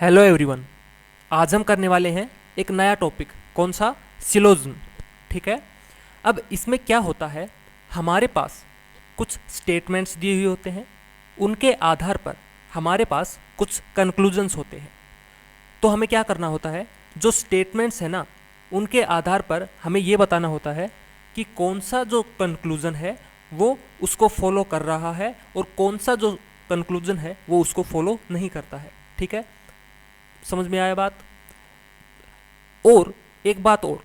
Hello everyone. आज हम करने वाले हैं एक नया टॉपिक। कौन सा? सिलोजिज्म। ठीक है। अब इसमें क्या होता है, हमारे पास कुछ स्टेटमेंट्स दिए हुए होते हैं, उनके आधार पर हमारे पास कुछ कंक्लूजन्स होते हैं। तो हमें क्या करना होता है, जो स्टेटमेंट्स है ना, उनके आधार पर हमें ये बताना होता है कि कौन सा जो कंक्लूजन है वो उसको फॉलो कर रहा है और कौन सा जो कंक्लूजन है वो उसको फॉलो नहीं करता है। ठीक है, समझ में आया बात? और एक बात और,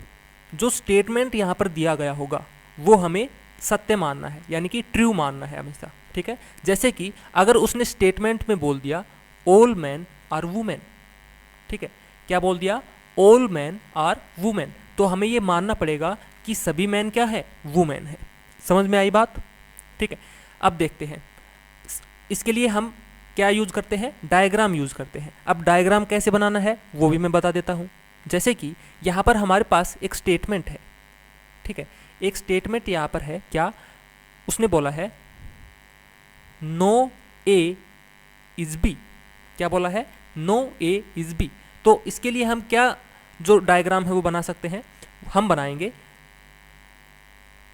जो स्टेटमेंट यहाँ पर दिया गया होगा वो हमें सत्य मानना है, यानी कि ट्रू मानना है हमेशा। ठीक है, जैसे कि अगर उसने स्टेटमेंट में बोल दिया ऑल मैन आर वुमेन, ठीक है, क्या बोल दिया? ऑल मैन आर वुमेन, तो हमें ये मानना पड़ेगा कि सभी मैन क्या है? वुमेन है। समझ में आई बात? ठीक है, अब देखते हैं इसके लिए हम क्या यूज करते हैं, डायग्राम यूज करते हैं। अब डायग्राम कैसे बनाना है वो भी मैं बता देता हूं। जैसे कि यहां पर हमारे पास एक स्टेटमेंट है, ठीक है, एक स्टेटमेंट यहां पर है। क्या उसने बोला है? No A is B. क्या बोला है? No A is B. तो इसके लिए हम क्या जो डायग्राम है वो बना सकते हैं, हम बनाएंगे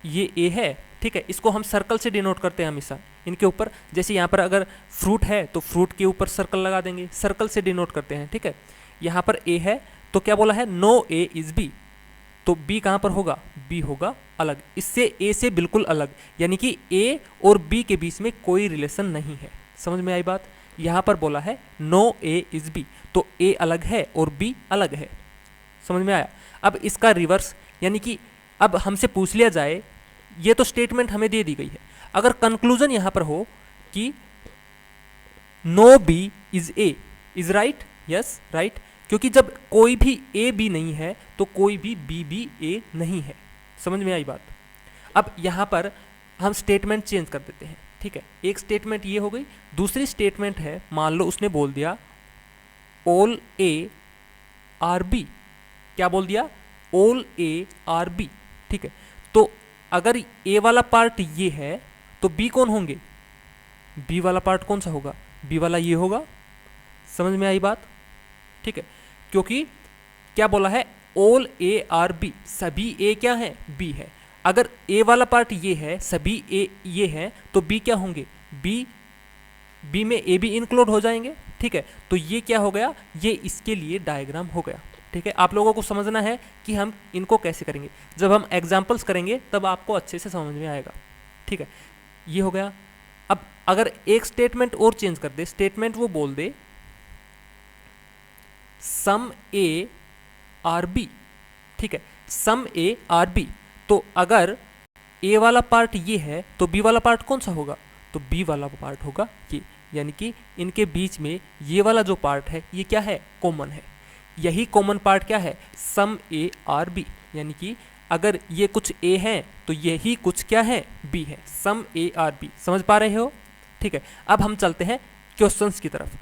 ये ए है, ठीक है, इसको हम सर्कल से डिनोट करते हैं हमेशा इनके ऊपर। जैसे यहाँ पर अगर फ्रूट है तो फ्रूट के ऊपर सर्कल लगा देंगे, सर्कल से डिनोट करते हैं। ठीक है, यहाँ पर ए है तो क्या बोला है? No A is B. तो बी कहाँ पर होगा? बी होगा अलग, इससे ए से बिल्कुल अलग, यानी कि ए और बी के बीच में कोई रिलेशन नहीं है। समझ में आई बात? यहाँ पर बोला है नो ए इज बी, तो ए अलग है और बी अलग है। समझ में आया? अब इसका रिवर्स, यानी कि अब हमसे पूछ लिया जाए, ये तो स्टेटमेंट हमें दे दी गई है, अगर कंक्लूजन यहां पर हो कि no B is A, is right? Yes, right, क्योंकि जब कोई भी ए बी नहीं है तो कोई भी बी ए नहीं है। समझ में आई बात? अब यहां पर हम स्टेटमेंट चेंज कर देते हैं। ठीक है, एक स्टेटमेंट ये हो गई, दूसरी स्टेटमेंट है, मान लो उसने बोल दिया ऑल ए आर बी। क्या बोल दिया? All A are B. ठीक है, तो अगर ए वाला पार्ट ये है तो बी कौन होंगे? बी वाला पार्ट कौन सा होगा? बी वाला ये होगा। समझ में आई बात? ठीक है, क्योंकि क्या बोला है? ऑल ए आर बी, सभी ए क्या है? बी है। अगर ए वाला पार्ट ये है, सभी ए ये है, तो बी क्या होंगे? बी में ए भी इंक्लूड हो जाएंगे। ठीक है, तो ये क्या हो गया? ये इसके लिए डायग्राम हो गया। ठीक है, आप लोगों को समझना है कि हम इनको कैसे करेंगे, जब हम एग्जाम्पल्स करेंगे तब आपको अच्छे से समझ में आएगा। ठीक है, ये हो गया। अब अगर एक स्टेटमेंट और चेंज कर दे, स्टेटमेंट वो बोल दे सम ए आर बी। ठीक है, सम ए आर बी, तो अगर ए वाला पार्ट ये है तो बी वाला पार्ट कौन सा होगा? तो बी वाला पार्ट होगा ये, यानी कि इनके बीच में ये वाला जो पार्ट है ये क्या है? कॉमन है। यही कॉमन पार्ट क्या है? सम ए आर बी, यानी कि अगर ये कुछ ए है तो यही कुछ क्या है? बी है। सम ए आर बी, समझ पा रहे हो? ठीक है, अब हम चलते हैं क्वेश्चंस की तरफ।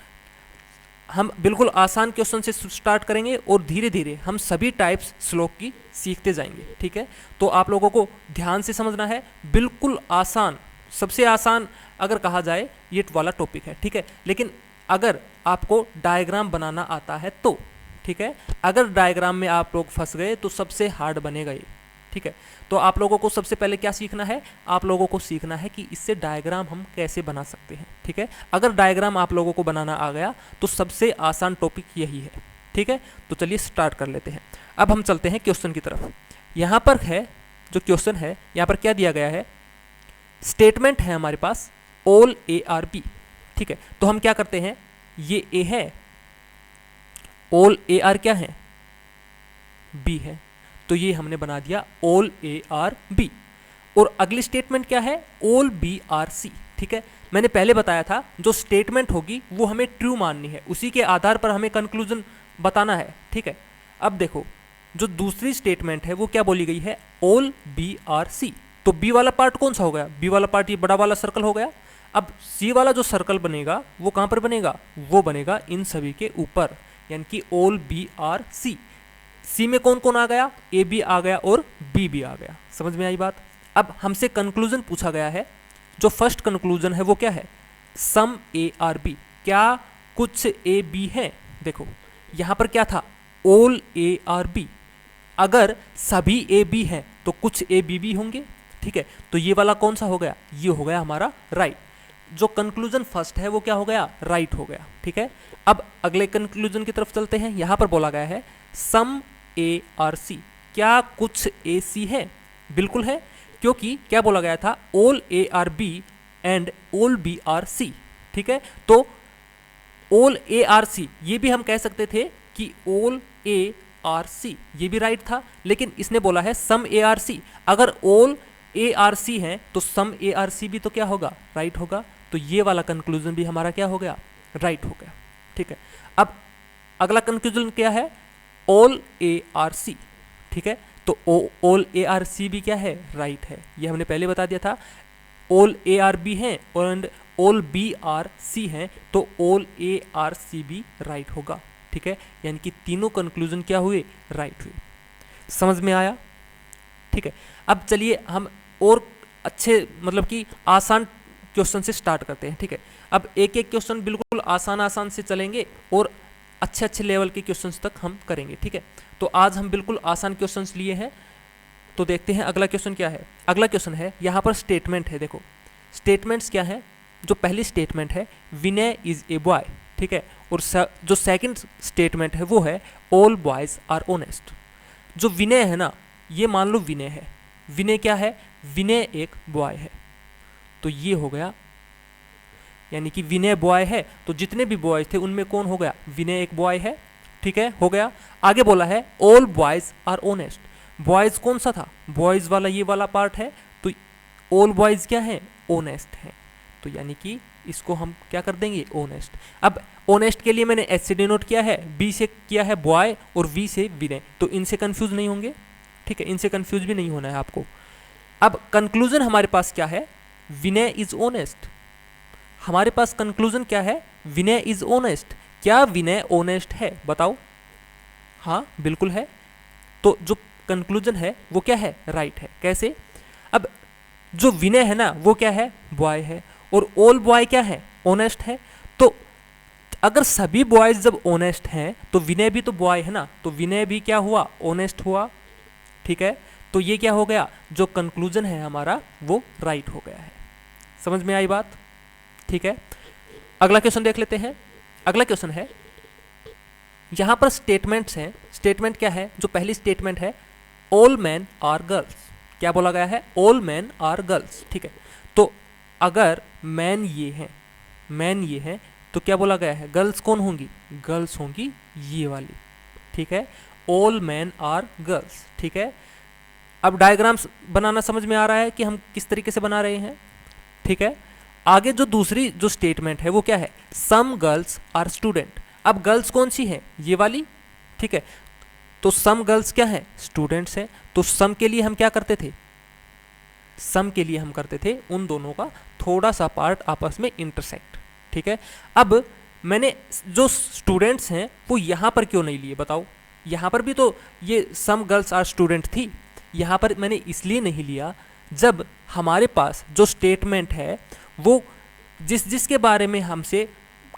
हम बिल्कुल आसान क्वेश्चन से स्टार्ट करेंगे और धीरे धीरे हम सभी टाइप्स श्लोक की सीखते जाएंगे। ठीक है, तो आप लोगों को ध्यान से समझना है, बिल्कुल आसान, सबसे आसान अगर कहा जाए ये वाला टॉपिक है। ठीक है, लेकिन अगर आपको डायग्राम बनाना आता है तो, ठीक है, अगर डायग्राम में आप लोग फंस गए तो सबसे हार्ड बनेगा ये। ठीक है, तो आप लोगों को सबसे पहले क्या सीखना है? आप लोगों को सीखना है कि इससे डायग्राम हम कैसे बना सकते हैं। ठीक है, अगर डायग्राम आप लोगों को बनाना आ गया तो सबसे आसान टॉपिक यही है। ठीक है, तो चलिए स्टार्ट कर लेते हैं। अब हम चलते हैं क्वेश्चन की तरफ। यहाँ पर है जो क्वेश्चन है, यहाँ पर क्या दिया गया है? स्टेटमेंट है हमारे पास ऑल ए आर बी। ठीक है, तो हम क्या करते हैं, ये ए है, ऑल ए आर क्या है? बी है, तो ये हमने बना दिया ऑल ए आर बी। और अगली स्टेटमेंट क्या है? All B are C. ठीक है, मैंने पहले बताया था जो स्टेटमेंट होगी वो हमें ट्रू माननी है, उसी के आधार पर हमें कंक्लूजन बताना है। ठीक है, अब देखो जो दूसरी स्टेटमेंट है वो क्या बोली गई है? ऑल बी आर सी, तो बी वाला पार्ट कौन सा हो गया? बी वाला पार्ट ये बड़ा वाला सर्कल हो गया। अब सी वाला जो सर्कल बनेगा वो कहाँ पर बनेगा? वो बनेगा इन सभी के ऊपर, यानी कि ऑल बी आर सी। सी में कौन कौन आ गया? ए बी आ गया और बी भी आ गया। समझ में आई बात? अब हमसे कंक्लूजन पूछा गया है, जो फर्स्ट कंक्लूजन है वो क्या है? सम ए आर बी। क्या कुछ ए बी है? देखो यहाँ पर क्या था, ऑल ए आर बी, अगर सभी ए बी हैं तो कुछ ए बी भी होंगे, ठीक है, तो ये वाला कौन सा हो गया, ये हो गया हमारा राइट। जो कंक्लूजन फर्स्ट है वो क्या हो गया, राइट हो गया, ठीक है। अब अगले कंक्लूजन की तरफ चलते हैं। यहाँ पर बोला गया है सम ए आर सी, क्या कुछ ए सी है, बिल्कुल है, क्योंकि क्या बोला गया था, all A are B and all B are C, ठीक है। तो ऑल ए आर सी ये भी हम कह सकते थे कि ऑल ए आर सी, ये भी राइट था, लेकिन इसने बोला है सम ए आर सी, अगर ऑल ए आर सी है तो सम ए आर सी भी तो क्या होगा, राइट होगा, तो ये वाला कंक्लूजन भी हमारा क्या हो गया, राइट हो गया, ठीक है। अब अगला कंक्लूजन क्या है, ऑल ए आर सी, ठीक है, तो ऑल ए आर सी भी क्या है, राइट है, ये हमने पहले बता दिया था। ऑल ए आर बी है और ऑल बी आर सी है, तो ऑल ए आर सी भी राइट होगा, ठीक है, यानी कि तीनों कंक्लूजन क्या हुए, राइट हुए। समझ में आया, ठीक है। अब चलिए हम और अच्छे मतलब कि आसान क्वेश्चन से स्टार्ट करते हैं, ठीक है। अब एक एक क्वेश्चन बिल्कुल आसान आसान से चलेंगे और अच्छे अच्छे लेवल के क्वेश्चंस तक हम करेंगे, ठीक है। तो आज हम बिल्कुल आसान क्वेश्चंस लिए हैं, तो देखते हैं अगला क्वेश्चन क्या है। अगला क्वेश्चन है, यहाँ पर स्टेटमेंट है, देखो स्टेटमेंट्स क्या है। जो पहली स्टेटमेंट है विनय इज ए बॉय, ठीक है, और जो सेकंड स्टेटमेंट है वो है ऑल बॉयज आर ऑनेस्ट। जो विनय है ना, ये मान लो विनय है, विनय क्या है, विनय एक बॉय है, तो ये हो गया, यानी कि विनय बॉय है तो जितने भी बॉयज थे उनमें कौन हो गया, विनय एक बॉय है, ठीक है, हो गया। आगे बोला है all boys are honest, boys कौन सा था, बॉयज वाला ये वाला पार्ट है, तो ऑल बॉयज क्या है, ऑनेस्ट है, तो यानी कि इसको हम क्या कर देंगे, ऑनेस्ट। अब ऑनेस्ट के लिए मैंने एच से डिनोट किया है, बी से किया है बॉय और वी से विनय, तो इनसे कंफ्यूज नहीं होंगे, ठीक है, इनसे कंफ्यूज भी नहीं होना है आपको। अब कंक्लूजन हमारे पास क्या है, विनय इज ऑनेस्ट, हमारे पास कंक्लूजन क्या है, विनय इज ऑनेस्ट। क्या विनय ऑनेस्ट है, बताओ, हाँ बिल्कुल है, तो जो कंक्लूजन है वो क्या है, राइट है। कैसे, अब जो विनय है ना वो क्या है, बॉय है, और ऑल बॉय क्या है, ऑनेस्ट है, तो अगर सभी बॉयज जब ऑनेस्ट हैं तो विनय भी तो बॉय है ना, तो विनय भी क्या हुआ, ऑनेस्ट हुआ, ठीक है, तो ये क्या हो गया, जो कंक्लूजन है हमारा वो राइट हो गया है। समझ में आई बात, ठीक है। अगला क्वेश्चन देख लेते हैं। अगला क्वेश्चन है, यहां पर स्टेटमेंट्स हैं, स्टेटमेंट क्या है, जो पहली स्टेटमेंट है ऑल मैन आर गर्ल्स, क्या बोला गया है, ऑल मैन आर गर्ल्स, ठीक है, तो अगर मैन ये है, मैन ये है, तो क्या बोला गया है, गर्ल्स कौन होंगी, गर्ल्स होंगी ये वाली, ठीक है, ऑल मैन आर गर्ल्स, ठीक है। अब डायग्राम्स बनाना समझ में आ रहा है कि हम किस तरीके से बना रहे हैं, ठीक है। आगे जो दूसरी जो स्टेटमेंट है वो क्या है, सम गर्ल्स आर स्टूडेंट। अब गर्ल्स कौन सी है, ये वाली, ठीक है, तो सम गर्ल्स क्या है, स्टूडेंट्स हैं, तो सम के लिए हम क्या करते थे, सम के लिए हम करते थे उन दोनों का थोड़ा सा पार्ट आपस में इंटरसेक्ट, ठीक है। अब मैंने जो स्टूडेंट्स हैं वो यहाँ पर क्यों नहीं लिए, बताओ, यहाँ पर भी तो ये सम गर्ल्स आर स्टूडेंट थी, यहाँ पर मैंने इसलिए नहीं लिया, जब हमारे पास जो स्टेटमेंट है वो जिसके बारे में हमसे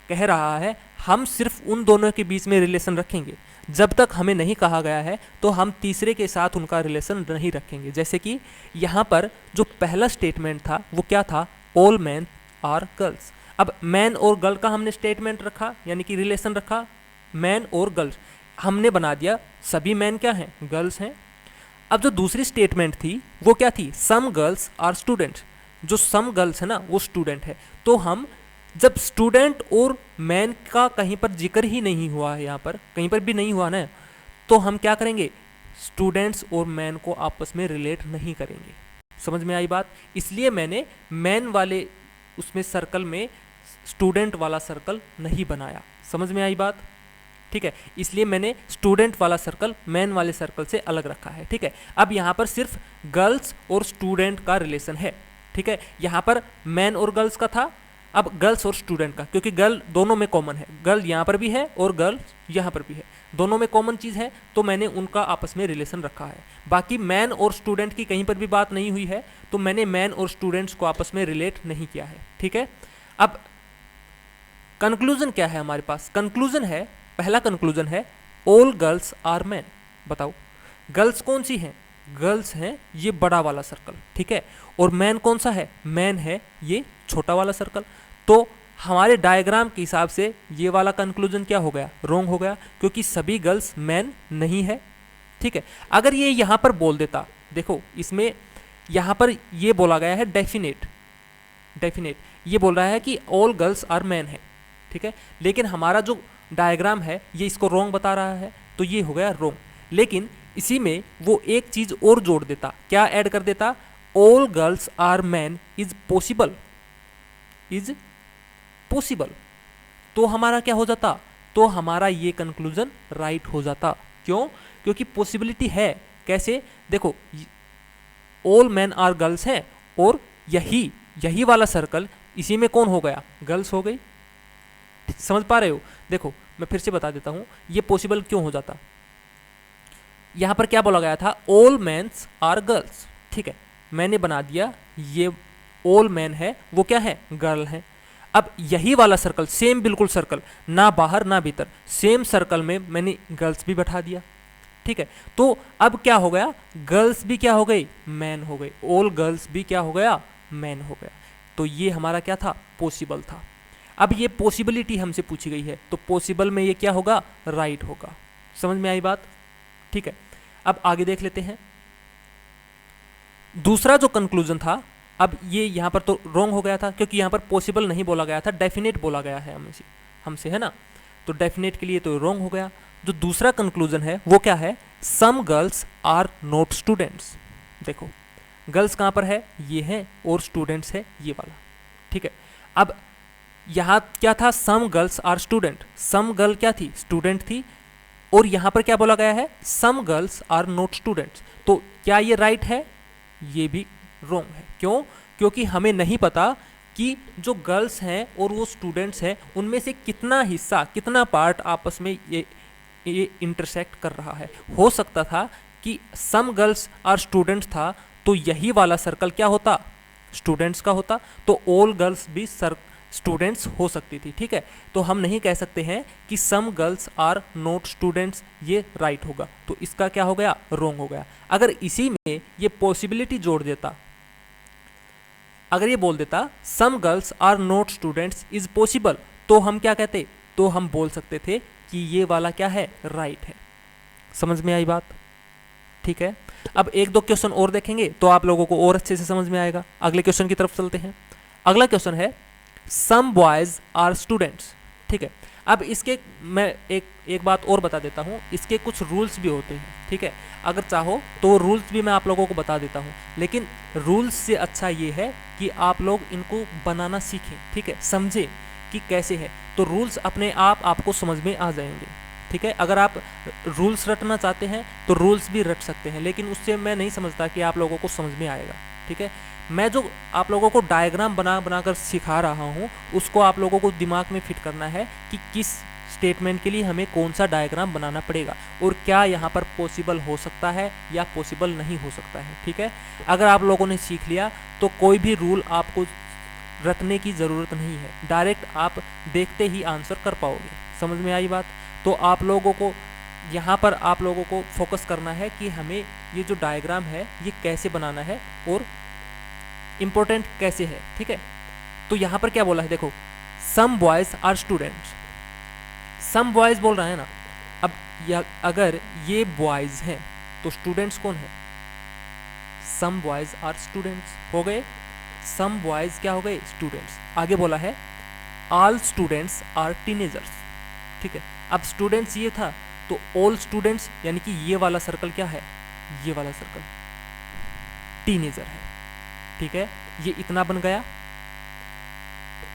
कह रहा है, हम सिर्फ उन दोनों के बीच में रिलेशन रखेंगे, जब तक हमें नहीं कहा गया है तो हम तीसरे के साथ उनका रिलेशन नहीं रखेंगे। जैसे कि यहाँ पर जो पहला स्टेटमेंट था वो क्या था, ऑल मैन आर गर्ल्स। अब मैन और गर्ल का हमने स्टेटमेंट रखा, यानी कि रिलेशन रखा, मैन और गर्ल्स हमने बना दिया, सभी मैन क्या हैं, गर्ल्स हैं। अब जो दूसरी स्टेटमेंट थी वो क्या थी, सम गर्ल्स आर स्टूडेंट्स, जो सम गर्ल्स है ना वो स्टूडेंट है, तो हम जब स्टूडेंट और मैन का कहीं पर जिक्र ही नहीं हुआ है, यहाँ पर कहीं पर भी नहीं हुआ ना, तो हम क्या करेंगे, स्टूडेंट्स और मैन को आपस में रिलेट नहीं करेंगे। समझ में आई बात, इसलिए मैंने मैन वाले उसमें सर्कल में स्टूडेंट वाला सर्कल नहीं बनाया। समझ में आई बात, ठीक है, इसलिए मैंने स्टूडेंट वाला सर्कल मैन वाले सर्कल से अलग रखा है, ठीक है। अब यहाँ पर सिर्फ गर्ल्स और स्टूडेंट का रिलेशन है, ठीक है, यहाँ पर मैन और गर्ल्स का था, अब गर्ल्स और स्टूडेंट का, क्योंकि गर्ल दोनों में कॉमन है, गर्ल यहाँ पर भी है और गर्ल यहाँ पर भी है, दोनों में कॉमन चीज़ है, तो मैंने उनका आपस में रिलेशन रखा है। बाकी मैन और स्टूडेंट की कहीं पर भी बात नहीं हुई है, तो मैंने मैन और स्टूडेंट्स को आपस में रिलेट नहीं किया है, ठीक है। अब कंक्लूजन क्या है हमारे पास, कंक्लूजन है पहला कंक्लूजन है ऑल गर्ल्स आर मैन। बताओ गर्ल्स कौन सी हैं? गर्ल्स हैं ये बड़ा वाला सर्कल, ठीक है, और मैन कौन सा है? मैन है ये छोटा वाला सर्कल। तो हमारे डायग्राम के हिसाब से ये वाला कंक्लूजन क्या हो गया? रॉन्ग हो गया, क्योंकि सभी गर्ल्स मैन नहीं है, ठीक है। अगर ये यहाँ पर बोल देता, देखो इसमें यहाँ पर ये बोला गया है डेफिनेट, ये बोल रहा है कि ऑल गर्ल्स आर मैन है, ठीक है, लेकिन हमारा जो डायग्राम है ये इसको रॉन्ग बता रहा है, तो ये हो गया रॉन्ग। लेकिन इसी में वो एक चीज और जोड़ देता, क्या ऐड कर देता? All girls are man is possible, तो हमारा क्या हो जाता? तो हमारा ये कंक्लूजन राइट हो जाता। क्यों? क्योंकि पॉसिबिलिटी है। कैसे? देखो ऑल मैन आर गर्ल्स हैं, और यही वाला सर्कल, इसी में कौन हो गया? गर्ल्स हो गई। समझ पा रहे हो? देखो मैं फिर से बता देता हूं ये पॉसिबल क्यों हो जाता। यहां पर क्या बोला गया था? ऑल मैन्स आर गर्ल्स, ठीक है, मैंने बना दिया ये ऑल मैन है, वो क्या है? गर्ल है। अब यही वाला सर्कल, सेम बिल्कुल सर्कल, ना बाहर ना भीतर, सेम सर्कल में मैंने गर्ल्स भी बैठा दिया, ठीक है। तो अब क्या हो गया? गर्ल्स भी क्या हो गई? मैन हो गई। ऑल गर्ल्स भी क्या हो गया? मैन हो गया। तो ये हमारा क्या था? पॉसिबल था। अब ये पॉसिबिलिटी हमसे पूछी गई है, तो पॉसिबल में ये क्या होगा? राइट होगा। समझ में आई बात? ठीक है, अब आगे देख लेते हैं। दूसरा जो कंक्लूजन था, अब ये यहाँ पर तो रॉन्ग हो गया था, क्योंकि यहाँ पर पॉसिबल नहीं बोला गया था, डेफिनेट बोला गया है हमसे, है ना, तो डेफिनेट के लिए तो रॉन्ग हो गया। जो दूसरा कंक्लूजन है वो क्या है? Some girls are not students. देखो गर्ल्स कहाँ पर है? ये है, और स्टूडेंट्स है ये वाला, ठीक है। अब यहाँ क्या था? Some girls are student, some girl क्या थी? स्टूडेंट थी, और यहाँ पर क्या बोला गया है? Some girls are not students. तो क्या ये राइट है? ये भी रॉन्ग है। क्यों? क्योंकि हमें नहीं पता कि जो गर्ल्स हैं और वो स्टूडेंट्स हैं उनमें से कितना हिस्सा, कितना पार्ट आपस में ये इंटरसेक्ट कर रहा है। हो सकता था कि सम गर्ल्स आर स्टूडेंट्स था, तो यही वाला सर्कल क्या होता? स्टूडेंट्स का होता, तो ऑल गर्ल्स भी स्टूडेंट्स हो सकती थी, ठीक है। तो हम नहीं कह सकते हैं कि some girls are not students, ये राइट होगा, तो इसका क्या हो गया? रॉन्ग हो गया। अगर इसी में ये पॉसिबिलिटी जोड़ देता, अगर ये बोल देता some girls are not students is possible, तो हम क्या कहते? तो हम बोल सकते थे कि ये वाला क्या है? राइट है। समझ में आई बात? ठीक है, अब एक दो क्वेश्चन और देखेंगे तो आप लोगों को और अच्छे से समझ में आएगा। अगले क्वेश्चन की तरफ चलते हैं। अगला क्वेश्चन है सम बॉयज आर स्टूडेंट्स, ठीक है। अब इसके मैं एक बात और बता देता हूँ, इसके कुछ रूल्स भी होते हैं, ठीक है। अगर चाहो तो रूल्स भी मैं आप लोगों को बता देता हूँ, लेकिन रूल्स से अच्छा ये है कि आप लोग इनको बनाना सीखें, ठीक है, समझें कि कैसे है, तो रूल्स अपने आप आपको समझ में आ जाएंगे, ठीक है। अगर आप रूल्स रटना चाहते हैं तो रूल्स भी रट सकते हैं, लेकिन उससे मैं नहीं समझता कि आप लोगों को समझ में आएगा, ठीक है। मैं जो आप लोगों को डायग्राम बनाकर सिखा रहा हूँ उसको आप लोगों को दिमाग में फिट करना है कि किस स्टेटमेंट के लिए हमें कौन सा डायग्राम बनाना पड़ेगा और क्या यहाँ पर पॉसिबल हो सकता है या पॉसिबल नहीं हो सकता है, ठीक है। अगर आप लोगों ने सीख लिया तो कोई भी रूल आपको रटने की ज़रूरत नहीं है, डायरेक्ट आप देखते ही आंसर कर पाओगे। समझ में आई बात? तो आप लोगों को यहाँ पर आप लोगों को फोकस करना है कि हमें ये जो डायग्राम है ये कैसे बनाना है और इम्पोर्टेंट कैसे है, ठीक है। तो यहाँ पर क्या बोला है, देखो some boys are students, some boys बोल रहा है ना। अब अगर ये बॉयज हैं तो स्टूडेंट्स कौन है? सम बॉयज आर स्टूडेंट्स हो गए, सम बॉयज क्या हो गए? स्टूडेंट्स। आगे बोला है ऑल स्टूडेंट्स आर टीनेजर्स, ठीक है। अब स्टूडेंट्स ये था तो ऑल स्टूडेंट्स यानी कि ये वाला सर्कल क्या है? ये वाला सर्कल टीनेजर है, ठीक है। ये इतना बन गया।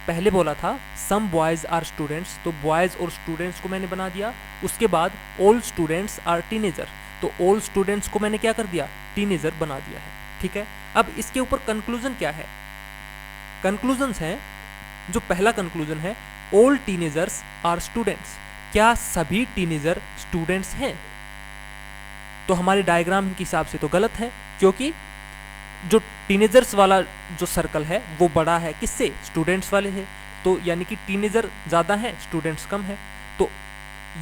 पहले बोला था सम बॉयज आर स्टूडेंट्स, तो बॉयज और स्टूडेंट्स को मैंने बना दिया। उसके बाद ऑल स्टूडेंट्स आर टीनेजर, तो ऑल स्टूडेंट्स को मैंने क्या कर दिया? टीनेजर बना दिया है, ठीक है। अब इसके ऊपर कंक्लूजन क्या है? कंक्लूजन्स हैं, जो पहला कंक्लूजन है ऑल टीनेजर्स आर स्टूडेंट्स, क्या सभी टीनेजर स्टूडेंट्स हैं? तो हमारे डायग्राम के हिसाब से तो गलत है, क्योंकि जो टीनेजर्स वाला जो सर्कल है वो बड़ा है किससे? स्टूडेंट्स वाले है, तो यानी कि टीनेजर ज़्यादा है, स्टूडेंट्स कम है। तो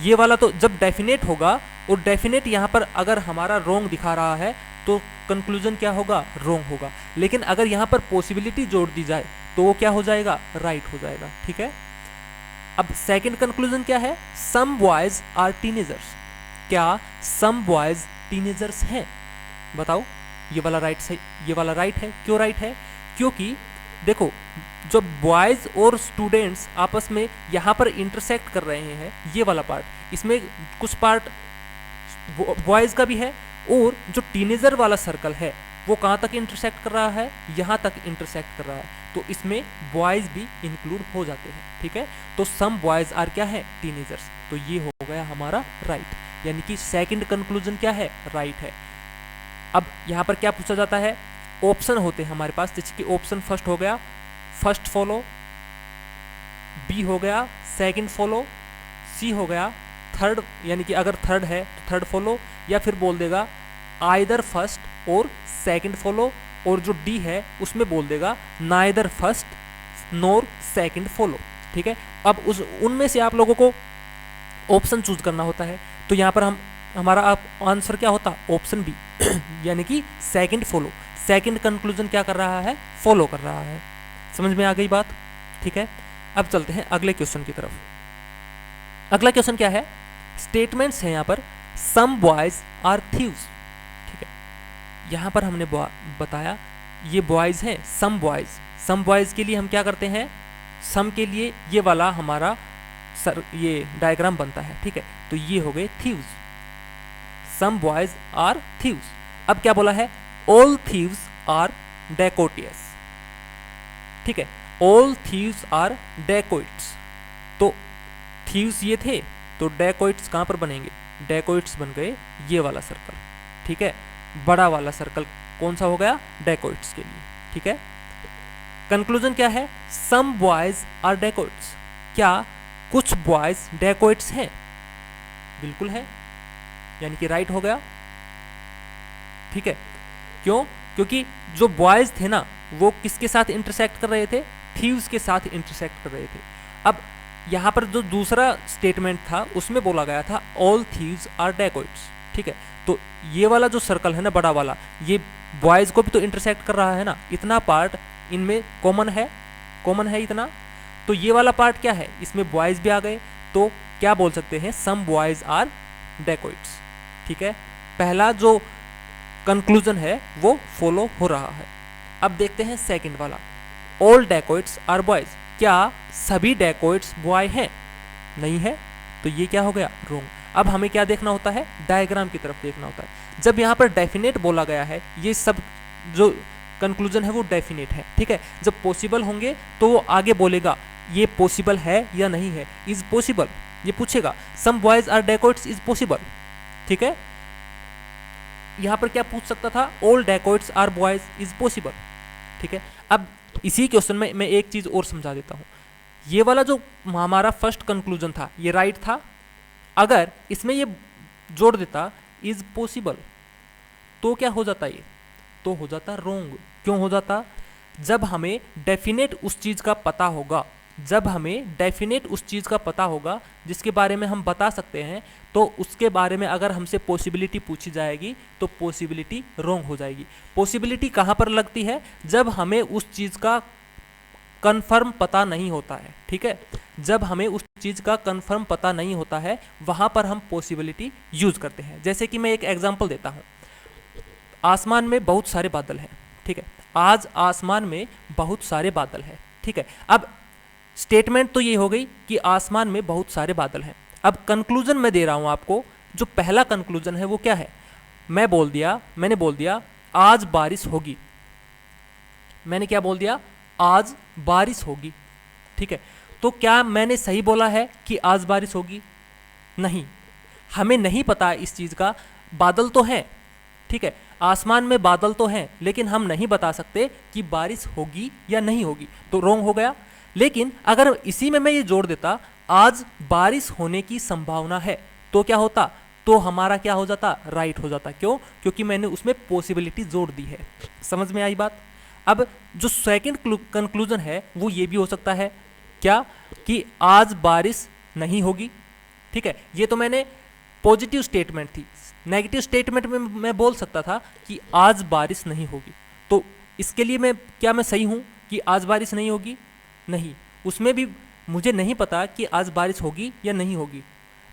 ये वाला तो जब डेफिनेट होगा, और डेफिनेट यहाँ पर अगर हमारा रोंग दिखा रहा है तो कंक्लूजन क्या होगा, रोंग होगा। लेकिन अगर यहाँ पर पॉसिबिलिटी जोड़ दी जाए तो वो क्या हो जाएगा, राइट हो जाएगा। ठीक है, अब सेकंड कंक्लूजन क्या है, सम बॉयज आर टीनेजर्स। क्या सम बॉयज टीनेजर्स हैं? बताओ, ये वाला राइट सही, ये वाला राइट है। क्यों राइट है? क्योंकि देखो, जो बॉयज और स्टूडेंट्स आपस में यहाँ पर इंटरसेक्ट कर रहे हैं, ये वाला पार्ट, इसमें कुछ पार्ट बॉयज का भी है, और जो टीनेजर वाला सर्कल है वो कहाँ तक इंटरसेक्ट कर रहा है, यहाँ तक इंटरसेक्ट कर रहा है, तो इसमें बॉयज भी इंक्लूड हो जाते हैं। ठीक है, तो सम बॉयज आर क्या है, टीनेजर्स। तो ये हो गया हमारा राइट, यानी कि सेकंड कंक्लूजन क्या है, राइट है। अब यहाँ पर क्या पूछा जाता है, ऑप्शन होते हैं हमारे पास, जैसे कि ऑप्शन फर्स्ट हो गया फर्स्ट फॉलो, बी हो गया सेकंड फॉलो, सी हो गया थर्ड, यानी कि अगर थर्ड है तो थर्ड फॉलो, या फिर बोल देगा आइदर फर्स्ट और सेकंड फॉलो, और जो डी है उसमें बोल देगा नाइदर फर्स्ट नोर सेकंड फॉलो। ठीक है, अब उनमें से आप लोगों को ऑप्शन चूज करना होता है। तो यहाँ पर हमारा आंसर क्या होता, ऑप्शन बी यानी कि सेकंड फॉलो। सेकंड कंक्लूजन क्या कर रहा है, फॉलो कर रहा है। समझ में आ गई बात? ठीक है, अब चलते हैं अगले क्वेश्चन की तरफ। अगला क्वेश्चन क्या है, स्टेटमेंट्स है यहाँ पर, सम बॉयज आर थीव्स। ठीक है, यहाँ पर हमने बताया ये बॉयज हैं, सम बॉयज। सम बॉयज के लिए हम क्या करते हैं, सम के लिए ये वाला हमारा ये डायग्राम बनता है। ठीक है, तो ये हो गए thieves, some boys are thieves. अब क्या बोला है, ऑल थीव्स आर डेकोटियस। ठीक है, ऑल थीव्स आर डेकोइट्स। तो थीव्स ये थे, तो डेकोइट्स कहाँ पर बनेंगे, डेकोइट्स बन गए ये वाला सर्कल। ठीक है, बड़ा वाला सर्कल कौन सा हो गया, डेकोइट्स के लिए। ठीक है, कंक्लूजन क्या है, सम बॉयज आर डेकोइट्स। क्या कुछ बॉयज डेकोइट्स हैं? बिल्कुल है, यानी कि राइट हो गया। ठीक है, क्यों? क्योंकि जो बॉयज थे ना वो किसके साथ इंटरसेक्ट कर रहे थे, थीव्स के साथ इंटरसेक्ट कर रहे थे। अब यहाँ पर जो दूसरा स्टेटमेंट था उसमें बोला गया था ऑल थीव्स आर डेकोइट्स। ठीक है, तो ये वाला जो सर्कल है ना बड़ा वाला, ये बॉयज को भी तो इंटरसेक्ट कर रहा है ना, इतना पार्ट इनमें कॉमन है इतना। तो ये वाला पार्ट क्या है, इसमें बॉयज भी आ गए, तो क्या बोल सकते हैं, सम बॉयज आर डेकोइट्स। ठीक है, पहला जो कंक्लूजन है वो फॉलो हो रहा है। अब देखते हैं सेकंड वाला, ऑल डेकोइट्स आर बॉयज। क्या सभी डेकोइट्स बॉय हैं? नहीं है, तो ये क्या हो गया, रॉन्ग। अब हमें क्या देखना होता है, डायग्राम की तरफ देखना होता है। जब यहाँ पर डेफिनेट बोला गया है, ये सब जो कंक्लूजन है वो डेफिनेट है। ठीक है, जब पॉसिबल होंगे तो वो आगे बोलेगा ये पॉसिबल है या नहीं है, इज पॉसिबल, ये पूछेगा some boys are dacoits is possible. ठीक है, यहाँ पर क्या पूछ सकता था, all dacoits are boys is possible. ठीक है, अब इसी क्वेश्चन में मैं एक चीज और समझा देता हूँ। ये वाला जो हमारा फर्स्ट कंक्लूजन था ये राइट था, अगर इसमें ये जोड़ देता इज पॉसिबल तो क्या हो जाता, ये तो हो जाता रोंग। क्यों हो जाता, जब हमें डेफिनेट उस चीज का पता होगा, जब हमें डेफिनेट उस चीज का पता होगा जिसके बारे में हम बता सकते हैं, तो उसके बारे में अगर हमसे पॉसिबिलिटी पूछी जाएगी तो पॉसिबिलिटी रॉन्ग हो जाएगी। पॉसिबिलिटी कहाँ पर लगती है, जब हमें उस चीज का कंफर्म पता नहीं होता है। ठीक है, जब हमें उस चीज का कंफर्म पता नहीं होता है वहां पर हम पॉसिबिलिटी यूज करते हैं। जैसे कि मैं एक एग्जांपल देता हूं, आसमान में बहुत सारे बादल हैं। ठीक है, आज आसमान में बहुत सारे बादल हैं। ठीक है, अब स्टेटमेंट तो ये हो गई कि आसमान में बहुत सारे बादल हैं। अब कंक्लूजन मैं दे रहा हूं आपको, जो पहला कंक्लूजन है वो क्या है, मैंने बोल दिया आज बारिश होगी। मैंने क्या बोल दिया, आज बारिश होगी। ठीक है, तो क्या मैंने सही बोला है कि आज बारिश होगी? नहीं, हमें नहीं पता इस चीज का। बादल तो हैं, ठीक है, आसमान में बादल तो हैं, लेकिन हम नहीं बता सकते कि बारिश होगी या नहीं होगी, तो रॉन्ग हो गया। लेकिन अगर इसी में मैं ये जोड़ देता आज बारिश होने की संभावना है, तो क्या होता, तो हमारा क्या हो जाता, राइट हो जाता। क्यों? क्योंकि मैंने उसमें पॉसिबिलिटी जोड़ दी है। समझ में आई बात? अब जो सेकंड कंक्लूजन है वो ये भी हो सकता है क्या, कि आज बारिश नहीं होगी। ठीक है, ये तो मैंने पॉजिटिव स्टेटमेंट थी। नेगेटिव स्टेटमेंट में मैं बोल सकता था कि आज बारिश नहीं होगी, तो इसके लिए मैं सही हूँ कि आज बारिश नहीं होगी? नहीं, उसमें भी मुझे नहीं पता कि आज बारिश होगी या नहीं होगी।